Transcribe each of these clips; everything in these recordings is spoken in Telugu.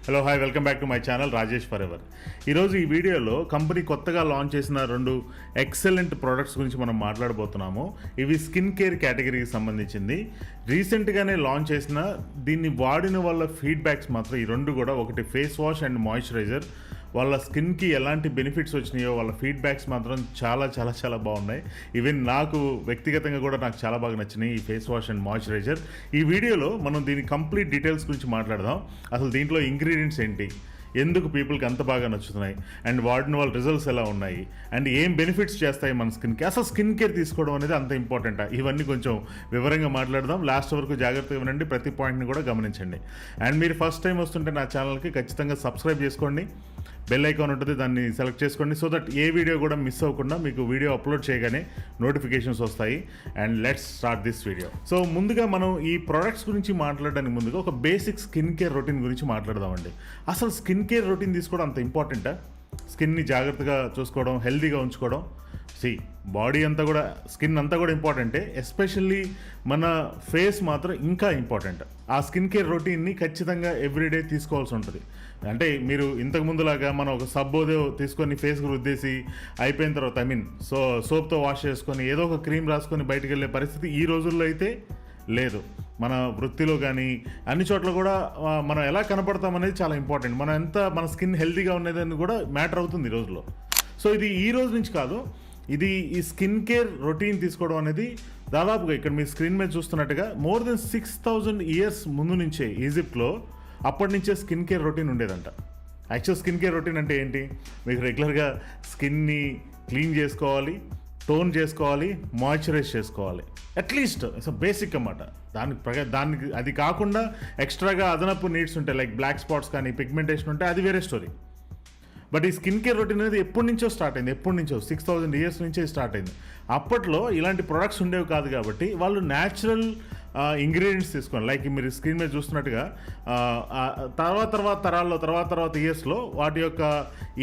Hello hi welcome back to my channel Rajesh for ever. ఈరోజు ఈ వీడియోలో కంపెనీ కొత్తగా లాంచ్ చేసిన 2 ఎక్సలెంట్ ప్రోడక్ట్స్ గురించి మనం మాట్లాడబోతున్నాము. ఇవి స్కిన్ కేర్ కేటగిరీకి సంబంధించింది. రీసెంట్గానే లాంచ్ చేసిన దీన్ని వాడిన వాళ్ళ ఫీడ్బ్యాక్స్ మాత్రం ఈ 2 కూడా, ఒకటి ఫేస్ వాష్ అండ్ మాయిశ్చరైజర్, వాళ్ళ స్కిన్కి ఎలాంటి బెనిఫిట్స్ వచ్చినాయో వాళ్ళ ఫీడ్బ్యాక్స్ మాత్రం చాలా చాలా చాలా బాగున్నాయి. ఈవెన్ నాకు వ్యక్తిగతంగా కూడా నాకు చాలా బాగా నచ్చినాయి ఈ ఫేస్ వాష్ అండ్ మాయిశ్చరైజర్. ఈ వీడియోలో మనం దీని కంప్లీట్ డీటెయిల్స్ గురించి మాట్లాడదాం. అసలు దీంట్లో ఇంగ్రీడియంట్స్ ఏంటి, ఎందుకు పీపుల్కి అంత బాగా నచ్చుతున్నాయి, అండ్ వాడిన వాళ్ళ రిజల్ట్స్ ఎలా ఉన్నాయి, అండ్ ఏం బెనిఫిట్స్ చేస్తాయి మన స్కిన్కి, అసలు స్కిన్ కేర్ తీసుకోవడం అనేది అంత ఇంపార్టెంటా, ఇవన్నీ కొంచెం వివరంగా మాట్లాడదాం. లాస్ట్ వరకు జాగ్రత్తగా వినండి, ప్రతి పాయింట్ని కూడా గమనించండి. అండ్ మీరు ఫస్ట్ టైం వస్తుంటే నా ఛానల్కి ఖచ్చితంగా సబ్స్క్రైబ్ చేసుకోండి, బెల్ ఐకాన్ ఉంటుంది, దాన్ని సెలెక్ట్ చేసుకోండి, సో దట్ ఏ వీడియో కూడా మిస్ అవ్వకుండా మీకు వీడియో అప్లోడ్ చేయగానే నోటిఫికేషన్స్ వస్తాయి. And let's start this video. So ముందుగా మనం ఈ ప్రొడక్ట్స్ గురించి మాట్లాడడానికి ముందుగా ఒక బేసిక్ స్కిన్ కేర్ రొటీన్ గురించి మాట్లాడదామండి. అసలు స్కిన్ కేర్ రొటీన్ తీసుకోవడం అంత ఇంపార్టెంటా? స్కిన్ని జాగ్రత్తగా చూసుకోవడం, హెల్తీగా ఉంచుకోవడం, బాడీ అంతా కూడా, స్కిన్ అంతా కూడా ఇంపార్టెంటే, ఎస్పెషల్లీ మన ఫేస్ మాత్రం ఇంకా ఇంపార్టెంట్. ఆ స్కిన్ కేర్ రొటీన్ని ఖచ్చితంగా ఎవ్రీడే తీసుకోవాల్సి ఉంటుంది. అంటే మీరు ఇంతకుముందులాగా మనం ఒక సబ్బోదో తీసుకొని ఫేస్కి రుద్దేసి అయిపోయిన తర్వాత సోప్తో వాష్ చేసుకొని ఏదో ఒక క్రీమ్ రాసుకొని బయటకు వెళ్ళే పరిస్థితి ఈ రోజుల్లో అయితే లేదు. మన వృత్తిలో కానీ అన్ని చోట్ల కూడా మనం ఎలా కనపడతాం అనేది చాలా ఇంపార్టెంట్. మన స్కిన్ హెల్తీగా ఉన్నదని కూడా మ్యాటర్ అవుతుంది ఈ రోజులో. సో ఇది ఈ రోజు నుంచి కాదు, ఇది ఈ స్కిన్ కేర్ రొటీన్ తీసుకోవడం అనేది దాదాపుగా ఇక్కడ మీ స్క్రీన్ మీద చూస్తున్నట్టుగా మోర్ దెన్ 6000 years ముందు నుంచే ఈజిప్ట్లో అప్పటి నుంచే స్కిన్ కేర్ రొటీన్ ఉండేదంట. యాక్చువల్ స్కిన్ కేర్ రొటీన్ అంటే ఏంటి? మీకు రెగ్యులర్గా స్కిన్ని క్లీన్ చేసుకోవాలి, టోన్ చేసుకోవాలి, మాయిశ్చరైజ్ చేసుకోవాలి, అట్లీస్ట్ బేసిక్ అన్నమాట. దానికి అది కాకుండా ఎక్స్ట్రాగా అదనపు నీడ్స్ ఉంటాయి, లైక్ బ్లాక్ స్పాట్స్ కానీ పిగ్మెంటేషన్ ఉంటే అది వేరే స్టోరీ. బట్ ఈ స్కిన్ కేర్ రొటీన్ అనేది ఎప్పటి నుంచో స్టార్ట్ అయింది, 6000 years నుంచే స్టార్ట్ అయింది. అప్పట్లో ఇలాంటి ప్రొడక్ట్స్ ఉండేవి కాదు కాబట్టి వాళ్ళు న్యాచురల్ ఇంగ్రీడియంట్స్ తీసుకోండి. లైక్ మీరు స్క్రీన్ మీద చూస్తున్నట్టుగా తర్వాత ఇయర్స్లో వాటి యొక్క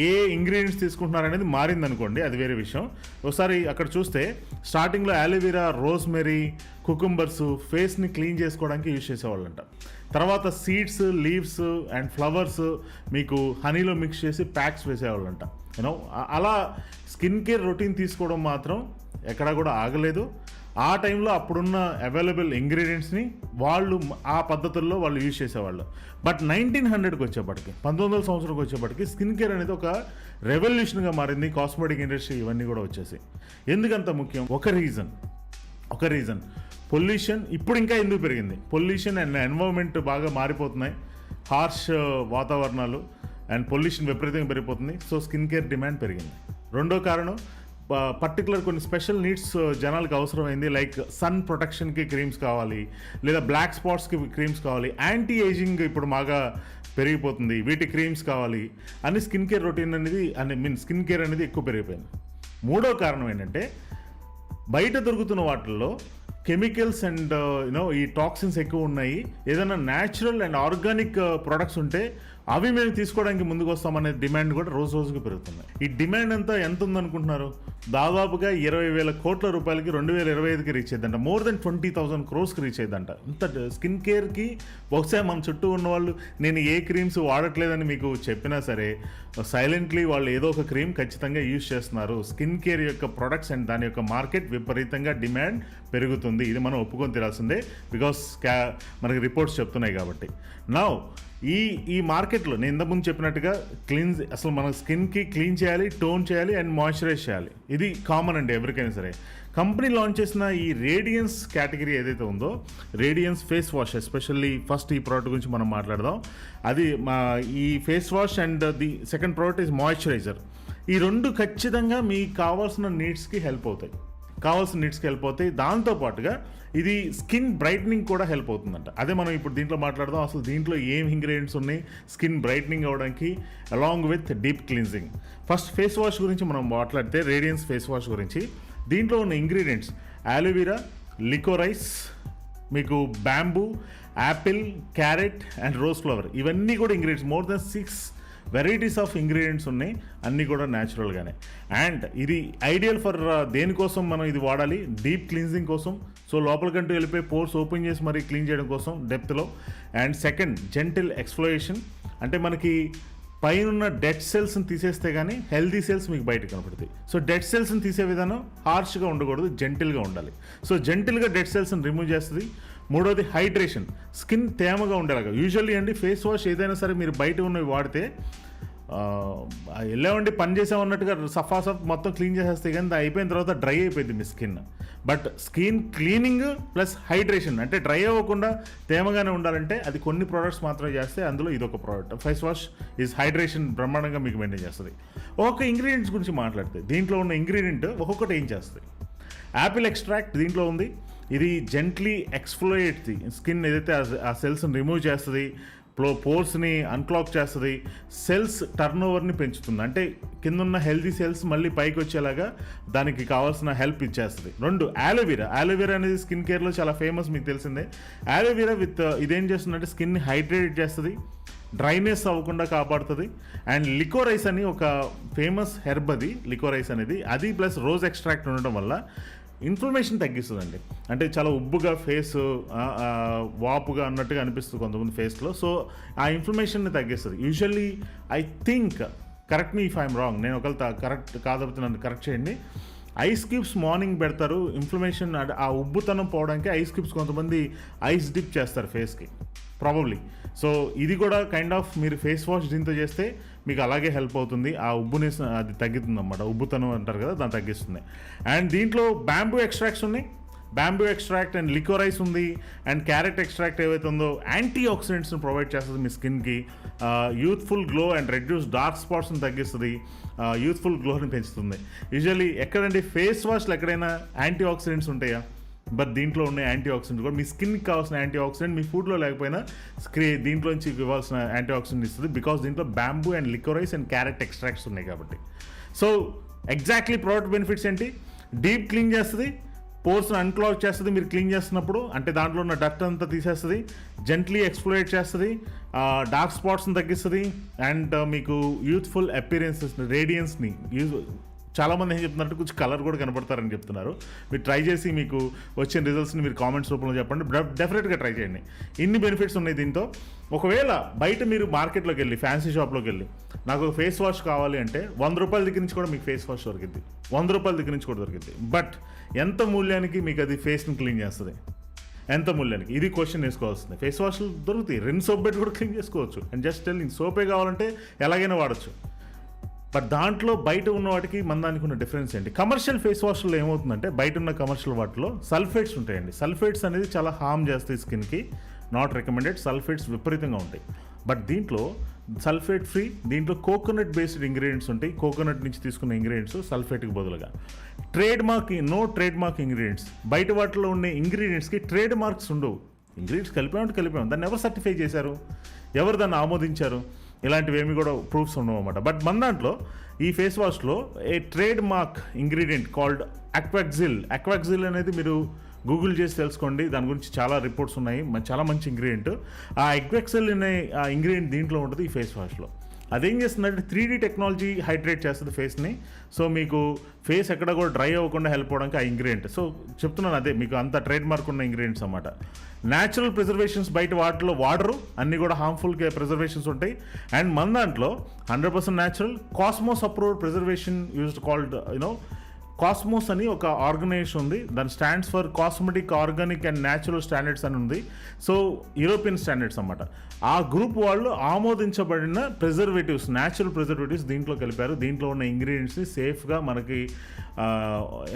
ఏ ఇంగ్రీడియంట్స్ తీసుకుంటున్నారనేది మారింది అనుకోండి, అది వేరే విషయం. ఒకసారి అక్కడ చూస్తే స్టార్టింగ్లో అలోవెరా, రోజ్మెరీ, కుకుంబర్స్ ఫేస్ని క్లీన్ చేసుకోవడానికి యూజ్ చేసేవాళ్ళంట. తర్వాత సీడ్స్, లీవ్స్ అండ్ ఫ్లవర్స్ మీకు హనీలో మిక్స్ చేసి ప్యాక్స్ వేసేవాళ్ళంట. అలా స్కిన్ కేర్ రొటీన్ తీసుకోవడం మాత్రం ఎక్కడా కూడా ఆగలేదు. ఆ టైంలో అప్పుడున్న అవైలబుల్ ఇంగ్రీడియంట్స్ని వాళ్ళు ఆ పద్ధతుల్లో వాళ్ళు యూజ్ చేసేవాళ్ళు. బట్ 1900కి వచ్చేప్పటికి, 1900 సంవత్సరంకి వచ్చేప్పటికి స్కిన్ కేర్ అనేది ఒక రెవల్యూషన్గా మారింది. కాస్మెటిక్ ఇండస్ట్రీ ఇవన్నీ కూడా వచ్చేసి ఎందుకంత ముఖ్యం? ఒక రీజన్ పొల్యూషన్. ఇప్పుడు ఇంకా ఎందుకు పెరిగింది? పొల్యూషన్ అండ్ ఎన్వైరన్మెంట్ బాగా మారిపోతున్నాయి, హార్ష్ వాతావరణాలు అండ్ పొల్యూషన్ విపరీతంగా పెరిగిపోతుంది. సో స్కిన్ కేర్ డిమాండ్ పెరిగింది. రెండో కారణం, పర్టికులర్ కొన్ని స్పెషల్ నీడ్స్ జనాలకు అవసరమైంది. లైక్ సన్ ప్రొటెక్షన్కి క్రీమ్స్ కావాలి, లేదా బ్లాక్ స్పాట్స్కి క్రీమ్స్ కావాలి, యాంటీ ఏజింగ్ ఇప్పుడు బాగా పెరిగిపోతుంది, వీటి క్రీమ్స్ కావాలి అని స్కిన్ కేర్ రొటీన్ అనేది స్కిన్ కేర్ అనేది ఎక్కువ పెరిగిపోయింది. మూడో కారణం ఏంటంటే, బయట దొరుకుతున్న వాటిల్లో కెమికల్స్ అండ్ ఈ టాక్సిన్స్ ఎక్కువ ఉన్నాయి. ఏదైనా న్యాచురల్ అండ్ ఆర్గానిక్ ప్రొడక్ట్స్ ఉంటే అవి మేము తీసుకోవడానికి ముందుకు వస్తామనే డిమాండ్ కూడా రోజుకి పెరుగుతుంది. ఈ డిమాండ్ అంతా ఎంత ఉందనుకుంటున్నారు? దాదాపుగా 20,000 కోట్ల రూపాయలకి 2025కి రీచ్ అయ్యిందంట. మోర్ దెన్ 20,000 crores రీచ్ అయ్యిందంట. ఇంత స్కిన్ కేర్కి బహుశా మన చుట్టూ ఉన్న వాళ్ళు నేను ఏ క్రీమ్స్ వాడట్లేదని మీకు చెప్పినా సరే, సైలెంట్లీ వాళ్ళు ఏదో ఒక క్రీమ్ ఖచ్చితంగా యూజ్ చేస్తున్నారు. స్కిన్ కేర్ యొక్క ప్రొడక్ట్స్ అండ్ దాని యొక్క మార్కెట్ విపరీతంగా డిమాండ్ పెరుగుతుంది. ఇది మనం ఒప్పుకొని తీరాల్సిందే, బికాస్ మనకి రిపోర్ట్స్ చెప్తున్నాయి కాబట్టి. నౌ ఈ మార్కెట్లో నేను ఇంతకుముందు చెప్పినట్టుగా అసలు మన స్కిన్కి క్లీన్ చేయాలి, టోన్ చేయాలి అండ్ మాయిశ్చరైజ్ చేయాలి. ఇది కామన్ అండి ఎవరికైనా సరే. కంపెనీ లాంచ్ చేసిన ఈ రేడియన్స్ కేటగిరీ ఏదైతే ఉందో, radiance face wash, especially first ఈ ప్రోడక్ట్ గురించి మనం మాట్లాడదాం. అది ఈ face wash and the second product is moisturizer. ఈ 2 ఖచ్చితంగా మీకు కావాల్సిన నీడ్స్కి హెల్ప్ అవుతాయి. దాంతోపాటుగా ఇది స్కిన్ బ్రైట్నింగ్ కూడా హెల్ప్ అవుతుందంట. అదే మనం ఇప్పుడు దీంట్లో మాట్లాడదాం. అసలు దీంట్లో ఏం ఇంగ్రీడియంట్స్ ఉన్నాయి స్కిన్ బ్రైట్నింగ్ అవ్వడానికి, along with deep cleansing. First face wash గురించి మనం మాట్లాడితే, రేడియన్స్ ఫేస్ వాష్ గురించి, దీంట్లో ఉన్న ఇంగ్రీడియంట్స్ అలోవెరా, లికోరైస్, మీకు bamboo, apple, carrot and rose flower, ఇవన్నీ కూడా ingredients. More than 6 varieties of ingredients ఉన్నాయి, అన్నీ కూడా న్యాచురల్గానే. అండ్ ఇది ఐడియల్ ఫర్ దేనికోసం మనం ఇది వాడాలి? డీప్ క్లీన్జింగ్ కోసం. సో లోపలికంటూ వెళ్ళిపోయి పోర్స్ ఓపెన్ చేసి మరీ క్లీన్ చేయడం కోసం డెప్త్లో. And second, gentle ఎక్స్ఫ్లోయేషన్. అంటే మనకి పైన డెడ్ సెల్స్ని తీసేస్తే కానీ హెల్దీ సెల్స్ మీకు బయట కనపడతాయి. సో డెడ్ సెల్స్ని తీసే విధానం హార్ష్గా ఉండకూడదు, జెంటిల్గా ఉండాలి. సో జెంటిల్గా డెడ్ సెల్స్ని రిమూవ్ చేస్తుంది. మూడోది హైడ్రేషన్, స్కిన్ తేమగా ఉండేలాగా. యూజువల్లీ అండి ఫేస్ వాష్ ఏదైనా సరే మీరు బయట ఉన్నవి వాడితే వెళ్ళామండి పని చేసామన్నట్టుగా సఫా మొత్తం క్లీన్ చేసేస్తాయి, కానీ అయిపోయిన తర్వాత డ్రై అయిపోయింది మీ skin. But skin cleaning plus hydration, అంటే డ్రై అవ్వకుండా తేమగానే ఉండాలంటే అది కొన్ని ప్రోడక్ట్స్ మాత్రమే చేస్తే, అందులో ఇదొక product. Face wash is hydration బ్రహ్మాండంగా మీకు మెయింటైన్ చేస్తుంది. ఒక్కొక్క ఇంగ్రీడియంట్స్ గురించి మాట్లాడితే దీంట్లో ఉన్న ఇంగ్రీడియంట్ ఒక్కొక్కటి ఏం చేస్తుంది. యాపిల్ ఎక్స్ట్రాక్ట్ దీంట్లో ఉంది. ఇది జెంట్లీ ఎక్స్ఫ్లోయేట్ స్కిన్, ఏదైతే ఆ సెల్స్ని రిమూవ్ చేస్తుంది, పోర్స్ని అన్క్లాక్ చేస్తుంది, సెల్స్ టర్న్ ఓవర్ని పెంచుతుంది. అంటే కిందున్న హెల్దీ సెల్స్ మళ్ళీ పైకి వచ్చేలాగా దానికి కావాల్సిన హెల్ప్ ఇచ్చేస్తుంది. 2 ఆలోవెరా. ఆలోవెరా అనేది స్కిన్ కేర్లో చాలా ఫేమస్, మీకు తెలిసిందే. ఆలోవెరా ఇదేం చేస్తుందంటే స్కిన్ని హైడ్రేట్ చేస్తుంది, డ్రైనెస్ అవ్వకుండా కాపాడుతుంది. అండ్ లికోరైస్ అని ఒక ఫేమస్ హెర్బ్, అది లికోరైస్ అనేది, అది ప్లస్ రోజ్ ఎక్స్ట్రాక్ట్ ఉండడం వల్ల ఇన్ఫ్లమేషన్ తగ్గిస్తుందండి. అంటే చాలా ఉబ్బుగా ఫేస్ వాపుగా అన్నట్టుగా అనిపిస్తుంది కొంతమంది ఫేస్లో. సో ఆ ఇన్ఫ్లమేషన్ని తగ్గిస్తుంది. Usually I think, correct me if I'm wrong, నేను ఒకవేళ కరెక్ట్ కాకపోతే నన్ను కరెక్ట్ చేయండి, ఐస్ క్యూబ్స్ మార్నింగ్ పెడతారు. ఇన్ఫ్లమేషన్ ఆ ఉబ్బుతనం పోవడానికి ఐస్ క్యూబ్స్ కొంతమంది ఐస్ డిప్ చేస్తారు ఫేస్కి ప్రాబబ్లీ. సో ఇది కూడా కైండ్ ఆఫ్ మీరు ఫేస్ వాష్ దీంతో చేస్తే మీకు అలాగే హెల్ప్ అవుతుంది. ఆ ఉబ్బుని అది తగ్గుతుంది అన్నమాట, ఉబ్బుతనం అంటారు కదా, దాన్ని తగ్గిస్తుంది. అండ్ దీంట్లో బ్యాంబూ ఎక్స్ట్రాక్ట్స్ ఉన్నాయి. బ్యాంబూ ఎక్స్ట్రాక్ట్ అండ్ లికోరైస్ ఉంది. అండ్ క్యారెట్ ఎక్స్ట్రాక్ట్ ఏవైతే ఉందో యాంటీ ఆక్సిడెంట్స్ని ప్రొవైడ్ చేస్తుంది మీ స్కిన్కి. Youthful glow and reduce dark స్పాట్స్ని తగ్గిస్తుంది, యూత్ఫుల్ గ్లోని పెంచుతుంది. యూజువల్లీ ఎక్కడండి ఫేస్ వాష్లో ఎక్కడైనా యాంటీ ఆక్సిడెంట్స్ ఉంటాయా? బట్ దీంట్లో ఉన్న యాంటీ ఆక్సిడెంట్ కూడా మీ స్కిన్కి కావాల్సిన యాంటీ ఆక్సిడెంట్ మీ ఫుడ్లో లేకపోయినా దీంట్లోంచి ఇవ్వాల్సిన యాంటీ ఆక్సిడెంట్ ఇస్తుంది. బికాస్ దీంట్లో bamboo and licorice and carrot extracts ఉన్నాయి కాబట్టి. సో ఎగ్జాక్ట్లీ ప్రోడక్ట్ బెనిఫిట్స్ ఏంటి? డీప్ క్లీన్ చేస్తుంది, పోర్స్ని అన్క్లాగ్ చేస్తుంది మీరు క్లీన్ చేస్తున్నప్పుడు, అంటే దాంట్లో ఉన్న డస్ట్ అంతా తీసేస్తుంది, జెంట్లీ ఎక్స్ఫ్లోయేట్ చేస్తుంది, డార్క్ స్పాట్స్ని తగ్గిస్తుంది, అండ్ మీకు యూత్ఫుల్ అపియరెన్సెస్, రేడియన్స్ని చాలామంది ఏం చెప్తున్నారంటే కొంచెం కలర్ కూడా కనపడతారని చెప్తున్నారు. మీరు ట్రై చేసి మీకు వచ్చిన రిజల్ట్స్ని మీరు కామెంట్స్ రూపంలో చెప్పండి. డెఫినెట్గా ట్రై చేయండి. ఇన్ని బెనిఫిట్స్ ఉన్నాయి దీంతో. ఒకవేళ బయట మీరు మార్కెట్లోకి వెళ్ళి ఫ్యాన్సీ షాప్లోకి వెళ్ళి నాకు ఒక ఫేస్ వాష్ కావాలి అంటే 100 రూపాయల దగ్గర నుంచి కూడా మీకు ఫేస్ వాష్ దొరికింది, 100 రూపాయల దగ్గర నుంచి కూడా దొరికింది. బట్ ఎంత మూల్యానికి మీకు అది ఫేస్ని క్లీన్ చేస్తుంది? ఎంత మూల్యానికి? ఇది క్వశ్చన్ వేసుకోవాల్సింది. ఫేస్ వాష్లు దొరుకుతాయి, 2 సోప్ పెట్టి కూడా క్లీన్ చేసుకోవచ్చు. అండ్ జస్ట్ టెల్లింగ్, సోపే కావాలంటే ఎలాగైనా వాడచ్చు. బట్ దాంట్లో బయట ఉన్న వాటికి మన దానికి ఉన్న డిఫరెన్స్ ఏంటి? కమర్షియల్ ఫేస్ వాష్లో ఏమవుతుందంటే బయట ఉన్న కమర్షియల్ వాటిలో సల్ఫేట్స్ ఉంటాయండి. సల్ఫేట్స్ అనేది చాలా హార్మ్ చేస్తాయి స్కిన్కి, నాట్ రికమెండెడ్. సల్ఫేట్స్ విపరీతంగా ఉంటాయి. బట్ దీంట్లో సల్ఫేట్ ఫ్రీ, దీంట్లో కోకోనట్ బేస్డ్ ఇంగ్రీడియంట్స్ ఉంటాయి. కోకోనట్ నుంచి తీసుకున్న ఇంగ్రీడియంట్స్ సల్ఫేట్కి బదులుగా. No trademark ingredients. బయట వాటిలో ఉండే ఇంగ్రీడియంట్స్కి ట్రేడ్ మార్క్స్ ఉండవు. ఇంగ్రీడియంట్స్ కలిపాం, దాన్ని ఎవరు సర్టిఫై చేశారు, ఎవరు దాన్ని ఆమోదించారు, ఇలాంటివి ఏమి కూడా ప్రూఫ్స్ ఉండవు అన్నమాట. బట్ మన దాంట్లో ఈ ఫేస్ వాష్లో ఏ ట్రేడ్ మార్క్ ఇంగ్రీడియంట్ కాల్డ్ అక్వాక్సిల్ అనేది మీరు గూగుల్ చేసి తెలుసుకోండి. దాని గురించి చాలా రిపోర్ట్స్ ఉన్నాయి, చాలా మంచి ఇంగ్రీడియంట్. ఆ అక్వాక్సిల్ అనే ఆ ఇంగ్రీడియంట్ దీంట్లో ఉంటుంది ఈ ఫేస్ వాష్లో. అదేం చేస్తుందంటే 3D టెక్నాలజీ హైడ్రేట్ చేస్తుంది ఫేస్ని. సో మీకు ఫేస్ ఎక్కడ కూడా డ్రై అవ్వకుండా హెల్ప్ అవ్వడానికి ఆ ఇంగ్రీడియంట్. సో చెప్తున్నాను, అదే మీకు అంత ట్రేడ్ మార్క్ ఉన్న ఇంగ్రీడియంట్స్ అన్నమాట. న్యాచురల్ ప్రిజర్వేషన్స్ బయట వాటిలో వాడరు, అన్నీ కూడా హార్మ్ఫుల్ ప్రిజర్వేషన్స్ ఉంటాయి. అండ్ మన దాంట్లో 100% natural cosmos approved preservation used called cosmos అని ఒక ఆర్గనైజేషన్ ఉంది. దాని stands for cosmetic, organic and natural standards అని ఉంది. సో యూరోపియన్ స్టాండర్డ్స్ అన్నమాట. ఆ గ్రూప్ వాళ్ళు ఆమోదించబడిన ప్రిజర్వేటివ్స్, న్యాచురల్ ప్రిజర్వేటివ్స్ దీంట్లో కలిపారు. దీంట్లో ఉన్న ఇంగ్రీడియంట్స్ని సేఫ్గా మనకి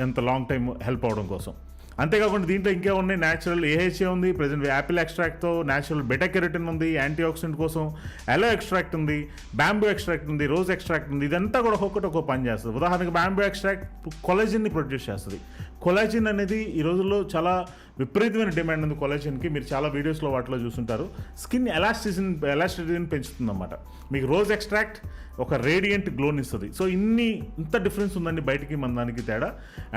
ఎంత లాంగ్ టైం హెల్ప్ అవడం కోసం. అంతేకాకుండా దీంట్లో ఇంకే ఉన్నాయి, న్యాచురల్ ఏహెచ్ఏ ఉంది, ప్రజెంట్ యాపిల్ ఎక్స్ట్రాక్ట్తో న్యాచురల్ బెటా కెరటిన్ ఉంది, యాంటీ ఆక్సిడెంట్ కోసం ఎలో ఎక్స్ట్రాక్ట్ ఉంది, బ్యాంబూ ఎక్స్ట్రాక్ట్ ఉంది, రోజ్ ఎక్స్ట్రాక్ట్ ఉంది. ఇదంతా కూడా ఒక్కొక్కటి పని చేస్తుంది. ఉదాహరణకు బ్యాంబూ ఎక్స్ట్రాక్ట్ కొలాజిన్ని ప్రొడ్యూస్ చేస్తుంది. కొలాజిన్ అనేది ఈ రోజుల్లో చాలా విపరీతమైన డిమాండ్ ఉంది కొలాజిన్కి. మీరు చాలా వీడియోస్లో వాటిలో చూస్తుంటారు. స్కిన్ ఎలాస్టిసిటీని పెంచుతుంది అన్నమాట. మీకు రోజ్ ఎక్స్ట్రాక్ట్ ఒక రేడియంట్ గ్లోని ఇస్తుంది. సో ఇంత డిఫరెన్స్ ఉందండి బయటికి మన దానికి తేడా.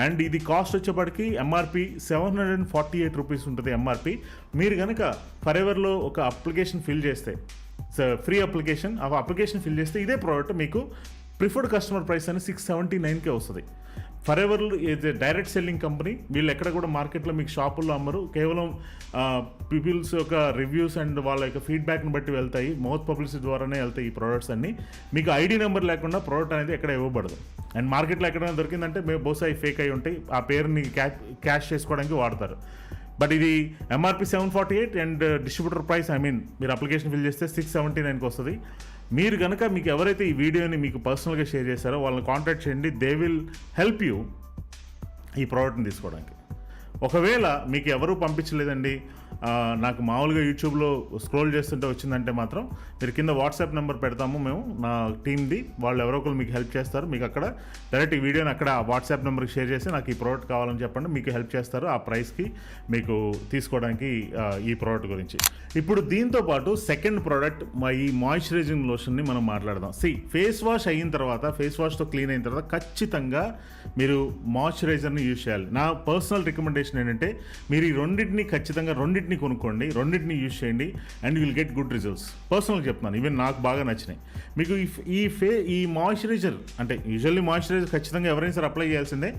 అండ్ ఇది కాస్ట్ వచ్చేప్పటికి ఎంఆర్పి 748 రూపీస్ ఉంటుంది ఎంఆర్పి. మీరు కనుక ఫరెవర్లో ఒక అప్లికేషన్ ఫిల్ చేస్తే, ఫ్రీ అప్లికేషన్, ఆ అప్లికేషన్ ఫిల్ చేస్తే ఇదే ప్రోడక్ట్ మీకు ప్రిఫర్డ్ కస్టమర్ ప్రైస్ అని 679కే వస్తుంది. Forever is a direct selling company. వీళ్ళు ఎక్కడ కూడా మార్కెట్లో మీకు షాపుల్లో అమ్మరు, కేవలం పీపుల్స్ యొక్క రివ్యూస్ అండ్ వాళ్ళ యొక్క ఫీడ్బ్యాక్ని బట్టి వెళ్తాయి, మౌత్ పబ్లిసిటీ ద్వారానే వెళ్తాయి ఈ ప్రోడక్ట్స్ అన్నీ. మీకు ఐడి నెంబర్ లేకుండా ప్రోడక్ట్ అనేది ఎక్కడ ఇవ్వబడదు. అండ్ మార్కెట్లో ఎక్కడైనా దొరికిందంటే బహుశా ఫేక్ అయి ఉంటాయి, ఆ పేరుని క్యాష్ చేసుకోవడానికి వాడతారు. బట్ ఇది ఎంఆర్పి 748 అండ్ డిస్ట్రిబ్యూటర్ ప్రైస్ మీరు అప్లికేషన్ ఫిల్ చేస్తే 679కి వస్తుంది. మీరు కనుక మీకు ఎవరైతే ఈ వీడియోని మీకు పర్సనల్గా షేర్ చేశారో వాళ్ళని కాంటాక్ట్ చేయండి. దే విల్ హెల్ప్ యూ ఈ ప్రోడక్ట్ని తీసుకోవడానికి. ఒకవేళ మీకు ఎవరూ పంపించలేదండి, నాకు మామూలుగా యూట్యూబ్లో స్క్రోల్ చేస్తుంటే వచ్చిందంటే మాత్రం మీరు కింద వాట్సాప్ నెంబర్ పెడతాము మేము, నా టీమ్ది, వాళ్ళు ఎవరో ఒకరు మీకు హెల్ప్ చేస్తారు. మీకు అక్కడ డైరెక్ట్ ఈ వీడియోని అక్కడ వాట్సాప్ నెంబర్కి షేర్ చేసి నాకు ఈ ప్రోడక్ట్ కావాలని చెప్పండి, మీకు హెల్ప్ చేస్తారు ఆ ప్రైస్కి మీకు తీసుకోవడానికి ఈ ప్రోడక్ట్ గురించి. ఇప్పుడు దీంతో పాటు సెకండ్ ప్రోడక్ట్ ఈ మాయిశ్చరైజింగ్ లోషన్ని మనం మాట్లాడదాం. ఫేస్ వాష్ అయిన తర్వాత, ఫేస్ వాష్తో క్లీన్ అయిన తర్వాత ఖచ్చితంగా మీరు మాయిశ్చరైజర్ని యూజ్ చేయాలి. నా పర్సనల్ రికమెండేషన్ ఏంటంటే మీరు ఈ రెండింటిని కొనుక్కోండి, రెండింటిని యూజ్ చేయండి and you will get good results. పర్సనల్గా చెప్తున్నాను, ఈవెన్ నాకు బాగా నచ్చినాయి. మీకు ఈ మాయిశ్చరైజర్ అంటే యూజువల్లీ మాయిశ్చరైజర్ ఖచ్చితంగా ఎవరైనా సరే అప్లై చేయాల్సిందే.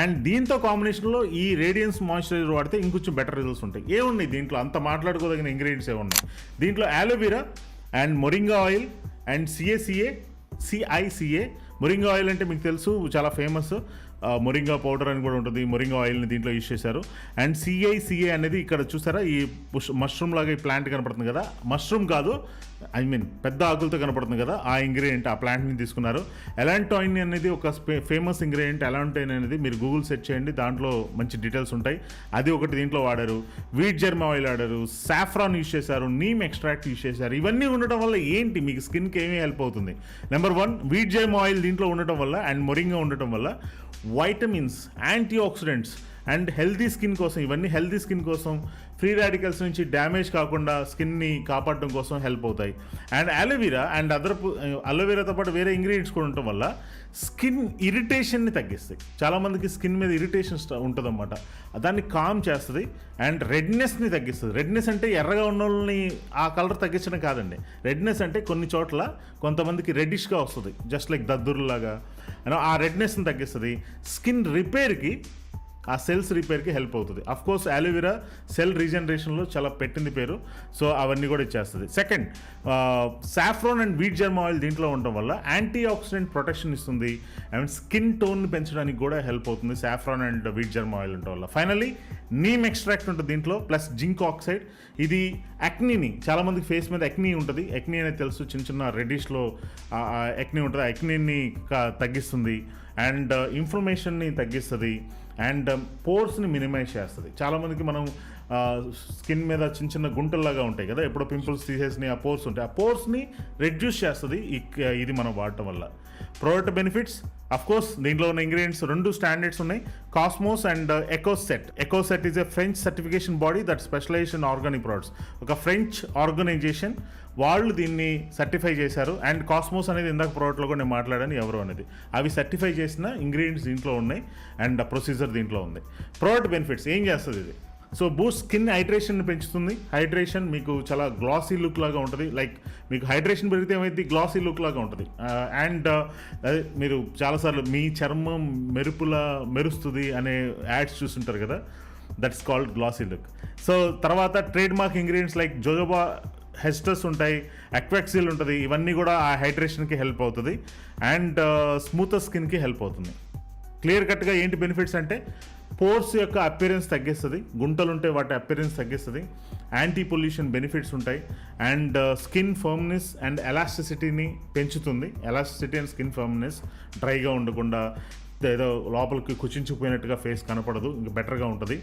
అండ్ దీంతో కాంబినేషన్లో ఈ రేడియన్స్ మాయిశ్చరైజర్ వాడితే ఇంకొంచెం బెటర్ రిజల్ట్స్ ఉంటాయి. ఏమున్నాయి దీంట్లో అంత మాట్లాడుకోదగిన ఇంగ్రీడియంట్స్ ఏమున్నాయి దీంట్లో? Aloe vera and moringa oil and CICA. Moringa oil అంటే మీకు తెలుసు చాలా ఫేమస్, మొరింగా పౌడర్ అని కూడా ఉంటుంది, మొరింగా ఆయిల్ని దీంట్లో యూజ్ చేశారు. అండ్ CICA అనేది ఇక్కడ చూసారా ఈ మష్రూమ్ లాగా ఈ ప్లాంట్ కనపడుతుంది కదా, మష్రూమ్ కాదు పెద్ద ఆకులతో కనపడుతుంది కదా, ఆ ఇంగ్రీడియంట్, ఆ ప్లాంట్ని తీసుకున్నారు. ఎలాంటోయిన్ అనేది ఒక ఫేమస్ ఇంగ్రీడియంట్. ఎలాంటోయిన్ అనేది మీరు గూగుల్ సెర్చ్ చేయండి, దాంట్లో మంచి డీటెయిల్స్ ఉంటాయి. అది ఒకటి దీంట్లో వాడారు. వీట్ జెర్మ్ ఆయిల్ వాడారు, సాఫ్రాన్ యూజ్ చేశారు, నీమ్ ఎక్స్ట్రాక్ట్ యూజ్ చేశారు. ఇవన్నీ ఉండటం వల్ల ఏంటి మీకు స్కిన్కి ఏమీ హెల్ప్ అవుతుంది? నెంబర్ 1 వీట్ జెర్మ్ ఆయిల్ దీంట్లో ఉండటం వల్ల అండ్ మొరింగా ఉండటం వల్ల vitamins, antioxidants and healthy skin కోసం, ఇవన్నీ హెల్తీ స్కిన్ కోసం, ఫ్రీ రాడికల్స్ నుంచి డ్యామేజ్ కాకుండా స్కిన్ని కాపాడడం కోసం హెల్ప్ అవుతాయి. అండ్ అలోవెరా అండ్ అలోవెరాతో పాటు వేరే ఇంగ్రీడియంట్స్ కూడా ఉండటం వల్ల స్కిన్ ఇరిటేషన్ని తగ్గిస్తాయి. చాలామందికి స్కిన్ మీద ఇరిటేషన్ ఉంటుందన్నమాట, దాన్ని కామ్ చేస్తుంది. అండ్ రెడ్నెస్ని తగ్గిస్తుంది. రెడ్నెస్ అంటే ఎర్రగా ఉన్న వాళ్ళని ఆ కలర్ తగ్గించడం కాదండి. రెడ్నెస్ అంటే కొన్ని చోట్ల కొంతమందికి రెడ్డిష్గా వస్తుంది, జస్ట్ లైక్ దద్దుర్లాగా, ఆ రెడ్నెస్ని తగ్గిస్తుంది. స్కిన్ రిపేర్కి, ఆ సెల్స్ రిపేర్కి హెల్ప్ అవుతుంది. అఫ్కోర్స్ అలోవెరా సెల్ రీజనరేషన్లో చాలా పెట్టింది పేరు, సో అవన్నీ కూడా ఇచ్చేస్తుంది. Second, saffron and wheat germ oil దీంట్లో ఉండటం వల్ల యాంటీ ఆక్సిడెంట్ ప్రొటెక్షన్ ఇస్తుంది అండ్ స్కిన్ టోన్ని పెంచడానికి కూడా హెల్ప్ అవుతుంది saffron and wheat germ oil ఉండటం వల్ల. ఫైనల్లీ నీమ్ ఎక్స్ట్రాక్ట్ ఉంటుంది దీంట్లో, ప్లస్ జింక్ ఆక్సైడ్. ఇది యాక్నీని, చాలామందికి ఫేస్ మీద యాక్నీ ఉంటుంది, యాక్నీ అనేది తెలుసు, చిన్న చిన్న రెడ్డిష్లో యాక్నీ ఉంటుంది, ఆ యాక్నీని తగ్గిస్తుంది అండ్ ఇన్ఫ్లమేషన్ని తగ్గిస్తుంది అండ్ పోర్స్ని మినిమైజ్ చేస్తుంది. చాలామందికి మనం స్కిన్ మీద చిన్న చిన్న గుంటల్లాగా ఉంటాయి కదా, ఎప్పుడో పింపుల్స్ తీసేసిన ఆ పోర్స్ ఉంటాయి, ఆ పోర్స్ని రెడ్యూస్ చేస్తుంది ఇది మనం వాడటం వల్ల. ప్రోడక్ట్ బెనిఫిట్స్, అఫ్కోర్స్ దీంట్లో ఉన్న ఇంగ్రీడియంట్స్ 2 స్టాండర్డ్స్ ఉన్నాయి, Cosmos and Ecocert. Ecocert is a French certification body that specialize in organic products. ఒక ఫ్రెంచ్ ఆర్గనైజేషన్ వాళ్ళు దీన్ని సర్టిఫై చేశారు. అండ్ కాస్మోస్ అనేది ఇందాక ప్రోడక్ట్లో కూడా నేను మాట్లాడాను ఎవరు అనేది, అవి సర్టిఫై చేసిన ఇంగ్రీడియంట్స్ దీంట్లో ఉన్నాయి అండ్ ప్రొసీజర్ దీంట్లో ఉంది. ప్రోడక్ట్ బెనిఫిట్స్ ఏం చేస్తుంది ఇది? సో బూస్ట్ స్కిన్ హైడ్రేషన్ని పెంచుతుంది. హైడ్రేషన్ మీకు చాలా గ్లాసీ లుక్ లాగా ఉంటుంది, లైక్ మీకు హైడ్రేషన్ పెరిగితే ఏమైతే గ్లాసీ లుక్ లాగా ఉంటుంది. అండ్ మీరు చాలాసార్లు మీ చర్మం మెరుస్తుంది అనే యాడ్స్ చూస్తుంటారు కదా, that's called glassy look. So తర్వాత trademark ingredients like jojoba esters ఉంటాయి, అక్వాక్సిల్ ఉంటుంది, ఇవన్నీ కూడా ఆ హైడ్రేషన్కి హెల్ప్ అవుతుంది అండ్ స్మూతర్ స్కిన్కి హెల్ప్ అవుతుంది. క్లియర్ కట్గా ఏంటి బెనిఫిట్స్ అంటే పోర్స్ యొక్క అపియరెన్స్ తగ్గిస్తుంది, గుంటలు ఉంటే వాటి అపియరెన్స్ తగ్గిస్తుంది, యాంటీ పొల్యూషన్ బెనిఫిట్స్ ఉంటాయి అండ్ స్కిన్ ఫర్మ్నెస్ అండ్ ఎలాస్టిసిటీని పెంచుతుంది. ఎలాస్టిసిటీ అండ్ స్కిన్ ఫర్మ్నెస్, డ్రైగా ఉండకుండా ఏదో లోపలికి కుచించుకుపోయినట్టుగా ఫేస్ కనపడదు, ఇంకా బెటర్గా ఉంటుంది.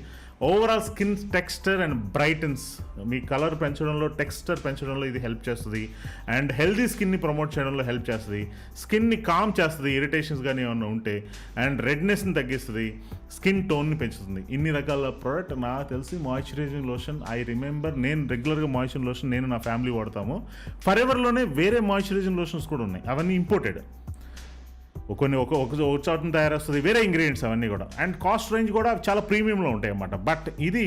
Overall skin texture and brightens, me colour పెంచడంలో, టెక్స్చర్ పెంచడంలో ఇది హెల్ప్ చేస్తుంది అండ్ హెల్దీ స్కిన్ని ప్రమోట్ చేయడంలో హెల్ప్ చేస్తుంది. స్కిన్ని కామ్ చేస్తుంది ఇరిటేషన్స్ కానీ ఏమన్నా ఉంటే అండ్ రెడ్నెస్ని తగ్గిస్తుంది, స్కిన్ టోన్ని పెంచుతుంది. ఇన్ని రకాల ప్రోడక్ట్ నాకు తెలిసి మాయిశ్చరైజింగ్ లోషన్, ఐ రిమెంబర్ నేను రెగ్యులర్గా మాయిశ్చరైజింగ్ లోషన్ నేను నా ఫ్యామిలీ వాడతాము. ఫరెవర్లోనే వేరే మాయిశ్చరైజింగ్ లోషన్స్ కూడా ఉన్నాయి, అవన్నీ ఇంపోర్టెడ్. కొన్ని ఒక చోటన తయారొస్తుంది, వేరే ఇంగ్రీడియంట్స్ అవన్నీ కూడా. అండ్ కాస్ట్ రేంజ్ కూడా చాలా ప్రీమియంలో ఉంటాయి అన్నమాట. బట్ ఇది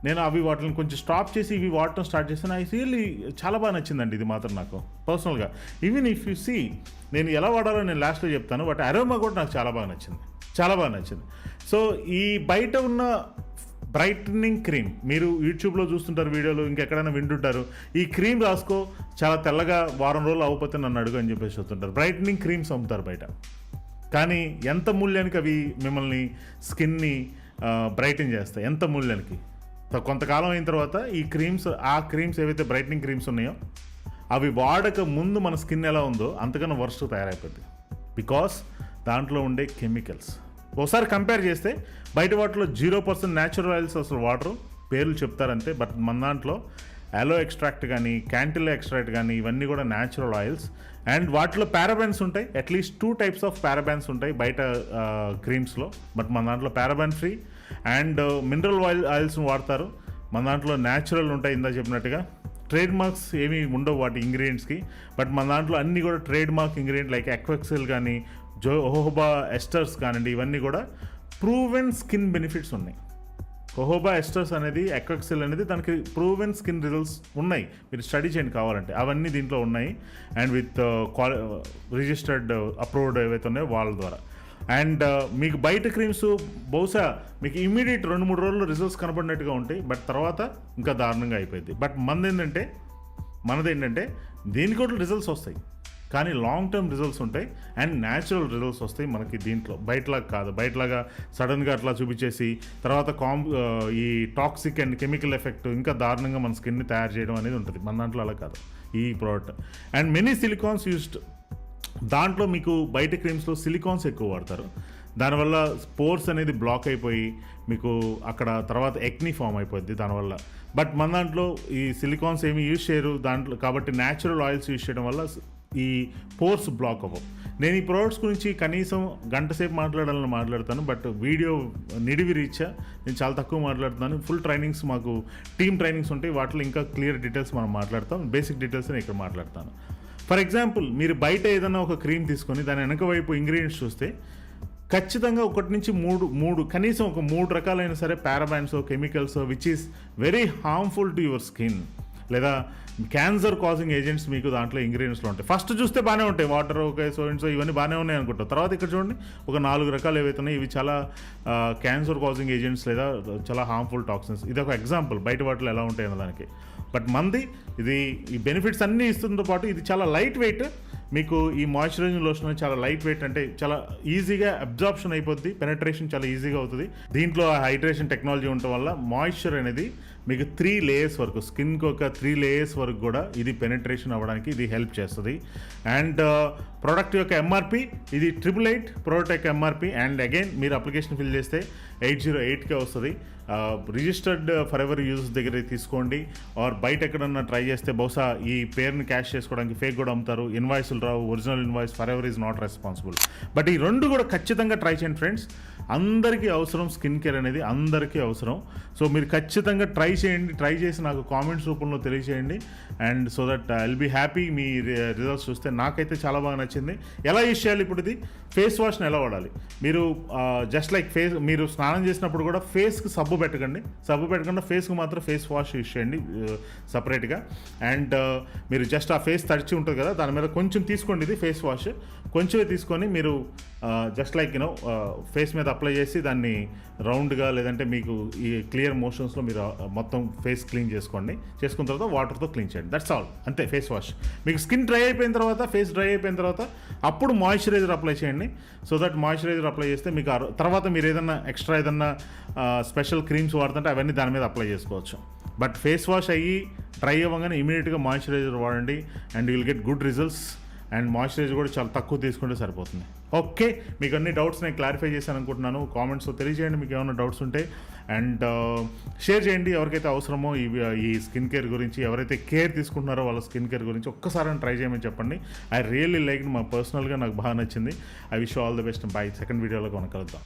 నేను వాటిని కొంచెం స్టాప్ చేసి ఇవి వాడటం స్టార్ట్ చేశాను. ఐ రియల్లీ చాలా బాగా నచ్చిందండి ఇది మాత్రం నాకు పర్సనల్గా. ఈవెన్ ఇఫ్ యూ సీ నేను ఎలా వాడాలో నేను లాస్ట్లో చెప్తాను. బట్ అరోమా కూడా నాకు చాలా బాగా నచ్చింది. సో ఈ బయట ఉన్న బ్రైట్నింగ్ క్రీమ్ మీరు యూట్యూబ్లో చూస్తుంటారు, వీడియోలు ఇంకెక్కడైనా వింటుంటారు, ఈ క్రీమ్ రాసుకో చాలా తెల్లగా వారం రోజులు అవ్వకపోతే నన్ను అడుగు అని చెప్పేసి చెప్తుంటారు. బ్రైట్నింగ్ క్రీమ్స్ అమ్ముతారు బయట, కానీ ఎంత మూల్యానికి అవి మిమ్మల్ని స్కిన్ని బ్రైటన్ చేస్తాయి? ఎంత మూల్యానికి? కొంతకాలం అయిన తర్వాత ఈ క్రీమ్స్ ఏవైతే బ్రైట్నింగ్ క్రీమ్స్ ఉన్నాయో అవి వాడక ముందు మన స్కిన్ ఎలా ఉందో అంతకన్నా వర్స్ట్ తయారైపోద్ది. బికాస్ దాంట్లో ఉండే కెమికల్స్ ఒకసారి కంపేర్ చేస్తే బయట వాటిలో 0% న్యాచురల్ ఆయిల్స్ అసలు వాటరు పేర్లు చెప్తారంతే. బట్ మన దాంట్లో అలో ఎక్స్ట్రాక్ట్ కానీ క్యాంటిలా ఎక్స్ట్రాక్ట్ కానీ ఇవన్నీ కూడా న్యాచురల్ ఆయిల్స్. అండ్ వాటిలో పారాబెన్స్ ఉంటాయి, అట్లీస్ట్ 2 types ఆఫ్ పారాబెన్స్ ఉంటాయి బయట క్రీమ్స్లో. బట్ మన దాంట్లో పారాబెన్ ఫ్రీ అండ్ మినరల్ ఆయిల్స్ని వాడతారు. మన దాంట్లో న్యాచురల్ ఉంటాయి ఇందా చెప్పినట్టుగా. ట్రేడ్ మార్క్స్ ఏమీ ఉండవు వాటి ఇంగ్రీడియంట్స్కి. బట్ మన దాంట్లో అన్నీ కూడా ట్రేడ్ మార్క్ ఇంగ్రీడియంట్ లైక్ ఎక్వెక్సెల్ కానీ జోహోబా ఎస్టర్స్ కానివ్వండి, ఇవన్నీ కూడా ప్రూవెన్ స్కిన్ బెనిఫిట్స్ ఉన్నాయి. జోహోబా ఎస్టర్స్ అనేది, ఎక్వెక్సెల్ అనేది దానికి ప్రూవెన్ స్కిన్ రిజల్ట్స్ ఉన్నాయి. మీరు స్టడీ చేయండి కావాలంటే, అవన్నీ దీంట్లో ఉన్నాయి. అండ్ విత్ రిజిస్టర్డ్ అప్రూవ్డ్ ఏవైతే ఉన్నాయో వాళ్ళ ద్వారా. అండ్ మీకు బయట క్రీమ్స్ బహుశా మీకు ఇమీడియట్ 2-3 రోజుల్లో రిజల్ట్స్ కనపడినట్టుగా ఉంటాయి, బట్ తర్వాత ఇంకా దారుణంగా అయిపోయింది. బట్ మనదేంటంటే దీనికి కూడా రిజల్ట్స్ వస్తాయి, కానీ లాంగ్ టర్మ్ రిజల్ట్స్ ఉంటాయి అండ్ న్యాచురల్ రిజల్ట్స్ వస్తాయి మనకి దీంట్లో. బయటలాగా కాదు, బయటలాగా సడన్గా అట్లా చూపించేసి తర్వాత ఈ టాక్సిక్ అండ్ కెమికల్ ఎఫెక్ట్ ఇంకా దారుణంగా మన స్కిన్ని తయారు చేయడం అనేది ఉంటుంది. మన దాంట్లో అలా కాదు ఈ product. And many silicones used. దాంట్లో మీకు బయట క్రీమ్స్లో సిలికాన్స్ ఎక్కువ వాడతారు, దానివల్ల పోర్స్ అనేది బ్లాక్ అయిపోయి మీకు అక్కడ తర్వాత ఎక్నీ ఫామ్ అయిపోద్ది దానివల్ల. బట్ మన దాంట్లో ఈ సిలికాన్స్ ఏమి యూజ్ చేయరు దాంట్లో, కాబట్టి న్యాచురల్ ఆయిల్స్ యూజ్ చేయడం వల్ల ఈ పోర్స్ బ్లాక్ అవ్వవు. నేను ఈ ప్రోడక్ట్స్ గురించి కనీసం గంట సేపు మాట్లాడాలని మాట్లాడతాను, బట్ వీడియో నిడివి రీచా నేను చాలా తక్కువ మాట్లాడుతున్నాను. ఫుల్ ట్రైనింగ్స్ మాకు టీమ్ ట్రైనింగ్స్ ఉంటాయి, వాటిలో ఇంకా క్లియర్ డీటెయిల్స్ మనం మాట్లాడతాం. బేసిక్ డీటెయిల్స్ నేను ఇక్కడ మాట్లాడతాను. ఫర్ ఎగ్జాంపుల్ మీరు బయట ఏదైనా ఒక క్రీమ్ తీసుకొని దాని వెనక వైపు ఇంగ్రీడియంట్స్ చూస్తే ఖచ్చితంగా 1 నుంచి 3 కనీసం ఒక 3 రకాలైన సరే parabens chemicals which is very harmful to your skin లేదా క్యాన్సర్ కాజింగ్ ఏజెంట్స్ మీకు దాంట్లో ఇంగ్రీడియంట్స్లో ఉంటాయి. ఫస్ట్ చూస్తే బాగానే ఉంటాయి, వాటర్ ఓకే సో ఇవన్నీ బాగానే ఉన్నాయి అనుకుంటాం. తర్వాత ఇక్కడ చూడండి ఒక 4 రకాలు ఏవైతే ఉన్నాయి ఇవి చాలా క్యాన్సర్ కాజింగ్ ఏజెంట్స్ లేదా చాలా హార్మ్ఫుల్ టాక్సిన్స్. ఇది ఒక ఎగ్జాంపుల్ బయట వాటిలో ఎలా ఉంటాయి అన్నదానికి. బట్ మంది ఇది ఈ బెనిఫిట్స్ అన్నీ ఇస్తుందో పాటు ఇది చాలా లైట్ వెయిట్. మీకు ఈ మాయిశ్చరైజింగ్ లోషన్ చాలా లైట్ వెయిట్, అంటే చాలా ఈజీగా అబ్జార్ప్షన్ అయిపోద్ది, పెనట్రేషన్ చాలా ఈజీగా అవుతుంది. దీంట్లో హైడ్రేషన్ టెక్నాలజీ ఉండటం వల్ల మాయిశ్చర్ అనేది మీకు 3 layers వరకు, స్కిన్కి ఒక 3 layers వరకు కూడా ఇది పెనట్రేషన్ అవ్వడానికి ఇది హెల్ప్ చేస్తుంది. అండ్ ప్రోడక్ట్ యొక్క ఎంఆర్పి ఇది 888 ప్రోడక్ట్ యొక్క ఎంఆర్పి. అండ్ అగైన్ మీరు అప్లికేషన్ ఫిల్ చేస్తే 808కే వస్తుంది. రిజిస్టర్డ్ ఫర్ ఎవర్ యూజర్స్ దగ్గర తీసుకోండి. ఆర్ బయట ఎక్కడన్నా ట్రై చేస్తే బహుశా ఈ పేరుని క్యాష్ చేసుకోవడానికి ఫేక్ కూడా అమ్ముతారు, ఇన్వాయిస్లు రావు, original invoice for ever is not responsible. But ఈ 2 కూడా ఖచ్చితంగా ట్రై చేయండి ఫ్రెండ్స్. అందరికీ అవసరం, స్కిన్ కేర్ అనేది అందరికీ అవసరం. సో మీరు ఖచ్చితంగా ట్రై చేయండి, ట్రై చేసి నాకు కామెంట్స్ రూపంలో తెలియజేయండి. And so that I will be happy మీ రిజల్ట్స్ చూస్తే. నాకైతే చాలా బాగా నచ్చింది. ఎలా యూజ్ చేయాలి ఇప్పుడు ఇది? ఫేస్ వాష్ని ఎలా వాడాలి? మీరు జస్ట్ లైక్ మీరు స్నానం చేసినప్పుడు కూడా ఫేస్కి సబ్బు పెట్టకుండా ఫేస్కి మాత్రం ఫేస్ వాష్ యూజ్ చేయండి సపరేట్గా. అండ్ మీరు జస్ట్ ఆ ఫేస్ తడిచి ఉంటుంది కదా దాని మీద కొంచెం తీసుకోండి, ఇది ఫేస్ వాష్ కొంచెమే తీసుకొని మీరు జస్ట్ లైక్ ఫేస్ మీద అప్లై చేసి దాన్ని రౌండ్గా లేదంటే మీకు ఈ క్లియర్ మోషన్స్లో మీరు మొత్తం ఫేస్ క్లీన్ చేసుకున్న తర్వాత వాటర్తో క్లీన్ చేయండి. దట్స్ ఆల్, అంతే ఫేస్ వాష్. మీకు స్కిన్ డ్రై అయిపోయిన తర్వాత, ఫేస్ డ్రై అయిపోయిన తర్వాత అప్పుడు మాయిశ్చరైజర్ అప్లై చేయండి. సో దట్ మాయిశ్చరైజర్ అప్లై చేస్తే మీకు తర్వాత మీరు ఏదన్నా ఎక్స్ట్రా ఏదన్నా స్పెషల్ క్రీమ్స్ వాడుతుంటే అవన్నీ దాని మీద అప్లై చేసుకోవచ్చు. బట్ ఫేస్ వాష్ అయ్యి డ్రై అవ్వగానే ఇమీడియట్గా మాయిశ్చరైజర్ వాడండి and you will get good results. And moisturiser కూడా చాలా తక్కువ తీసుకుంటే సరిపోతుంది. ఓకే, మీకు అన్ని డౌట్స్ నేను క్లారిఫై చేశాను అనుకుంటున్నాను. కామెంట్స్లో తెలియజేయండి మీకు ఏమైనా డౌట్స్ ఉంటే. అండ్ షేర్ చేయండి ఎవరికైతే అవసరమో ఈ స్కిన్ కేర్ గురించి, ఎవరైతే కేర్ తీసుకుంటున్నారో వాళ్ళ స్కిన్ కేర్ గురించి ఒక్కసారి ట్రై చేయమని చెప్పండి. ఐ రియల్లీ లైక్, మా పర్సనల్గా నాకు బాగా నచ్చింది. I wish all the best. By. Second వీడియోలో కలుద్దాం.